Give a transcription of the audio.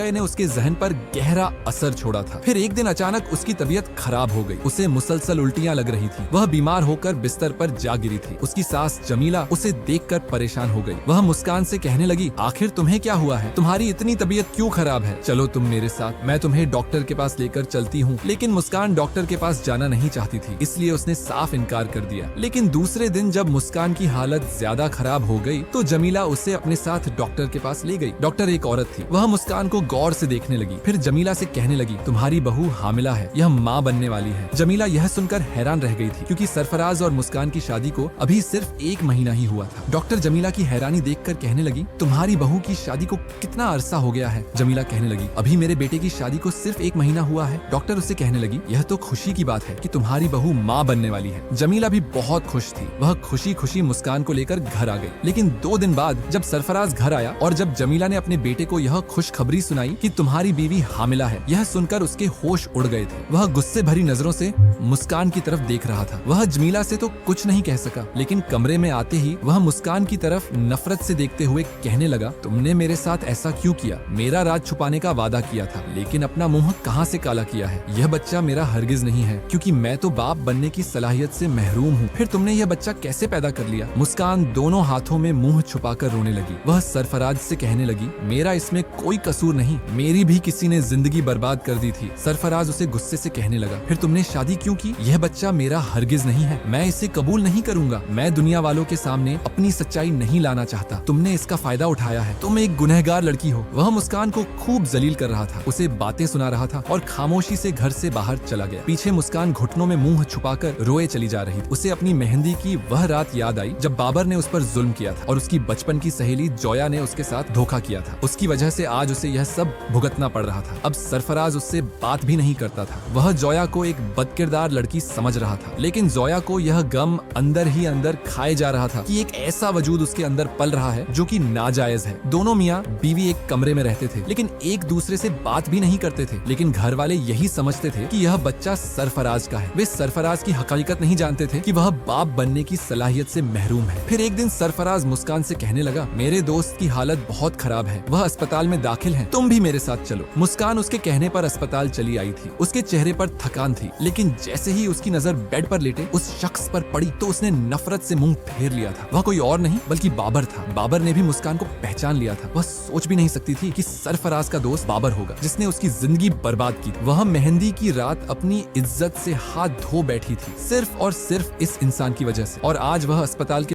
ने उसके जहन पर गहरा असर छोड़ा था। फिर एक दिन अचानक उसकी तबीयत खराब हो गई। उसे मुसलसल उल्टियां लग रही थी। वह बीमार होकर बिस्तर पर जा गिरी थी। उसकी सास जमीला उसे देखकर परेशान हो गई। वह मुस्कान से कहने लगी, आखिर तुम्हें क्या हुआ है? तुम्हारी इतनी तबीयत क्यों खराब है? चलो तुम मेरे साथ, मैं तुम्हें डॉक्टर के पास लेकर चलती हूँ। लेकिन मुस्कान डॉक्टर के पास जाना नहीं चाहती थी, इसलिए उसने साफ इनकार कर दिया। लेकिन दूसरे दिन जब मुस्कान की हालत ज्यादा खराब हो गई तो जमीला उसे अपने साथ डॉक्टर के पास ले गई। डॉक्टर एक औरत थी। वह मुस्कान को गौर से देखने लगी। फिर जमीला से कहने लगी, तुम्हारी बहू हामिला है, यह माँ बनने वाली है। जमीला यह सुनकर हैरान रह गई थी, क्योंकि सरफराज और मुस्कान की शादी को अभी सिर्फ 1 महीना ही हुआ था। डॉक्टर जमीला की हैरानी देखकर कहने लगी, तुम्हारी बहू की शादी को कितना अरसा हो गया है? जमीला कहने लगी, अभी मेरे बेटे की शादी को सिर्फ 1 महीना हुआ है। डॉक्टर उससे कहने लगी, यह तो खुशी की बात है कि तुम्हारी बहू माँ बनने वाली है। जमीला भी बहुत खुश थी। वह खुशी खुशी मुस्कान को लेकर घर आ गई। लेकिन 2 दिन बाद जब सरफराज घर आया और जब जमीला ने अपने बेटे को यह खुशखबरी सुनाई कि तुम्हारी बीवी हामिला है, यह सुनकर उसके होश उड़ गए थे। वह गुस्से भरी नजरों से मुस्कान की तरफ देख रहा था। वह जमीला से तो कुछ नहीं कह सका, लेकिन कमरे में आते ही वह मुस्कान की तरफ नफरत से देखते हुए कहने लगा, तुमने मेरे साथ ऐसा क्यों किया? मेरा राज छुपाने का वादा किया था, लेकिन अपना मुंह कहां से काला किया है? यह बच्चा मेरा हरगिज नहीं है, क्योंकि मैं तो बाप बनने की सलाहियत से महरूम हूँ। फिर तुमने यह बच्चा कैसे पैदा कर लिया? मुस्कान दोनों हाथों में मुंह छुपाकर रोने लगी। वह सरफराज से कहने लगी, मेरा इसमें कोई कसूर नहीं, मेरी भी किसी ने जिंदगी बर्बाद कर दी थी। सरफराज उसे गुस्से से कहने लगा, फिर तुमने शादी क्यों की? यह बच्चा मेरा हरगिज नहीं है, मैं इसे कबूल नहीं करूंगा। मैं दुनिया वालों के सामने अपनी सच्चाई नहीं लाना चाहता। तुमने इसका फायदा उठाया है। तुम एक गुनहगार लड़की हो। वह मुस्कान को खूब जलील कर रहा था, उसे बातें सुना रहा था और खामोशी से घर से बाहर चला गया। पीछे मुस्कान घुटनों में मुंह छुपाकर रोए चली जा रही थी। उसे अपनी मेहंदी की वह रात याद आई जब बाबर ने उस पर जुल्म किया था और उसकी बचपन की सहेली जोया ने उसके साथ धोखा किया था। उसकी वजह से आज उसे यह सब भुगतना पड़ रहा था। अब सरफराज उससे बात भी नहीं करता था। वह जोया को एक बदकिरदार लड़की समझ रहा था, लेकिन जोया को यह गम अंदर ही अंदर खाए जा रहा था कि एक ऐसा वजूद उसके अंदर पल रहा है जो कि नाजायज है। दोनों मियाँ बीवी एक कमरे में रहते थे, लेकिन एक दूसरे से बात भी नहीं करते थे। लेकिन घर वाले यही समझते थे कि यह बच्चा सरफराज का है। वे सरफराज की हकीकत नहीं जानते थे कि वह बाप बनने की सलाहियत से महरूम है। फिर एक दिन सरफराज मुस्कान से कहने लगा, मेरे दोस्त की हालत बहुत खराब है, वह अस्पताल में दाखिल है, तुम भी मेरे साथ चलो। मुस्कान उसके कहने पर अस्पताल चली आई थी। उसके चेहरे पर थकान थी, लेकिन जैसे ही उसकी नजर बेड पर लेटे उस शख्स पर पड़ी तो उसने नफरत से मुंह फेर लिया था। वह कोई और नहीं बल्कि बाबर था। बाबर ने भी मुस्कान को पहचान लिया था। वह सोच भी नहीं सकती थी कि सरफराज का दोस्त बाबर होगा, जिसने उसकी जिंदगी बर्बाद की। वह मेहंदी की रात अपनी इज्जत से हाथ धो बैठी थी, सिर्फ और सिर्फ इस इंसान की वजह से, और आज वह अस्पताल के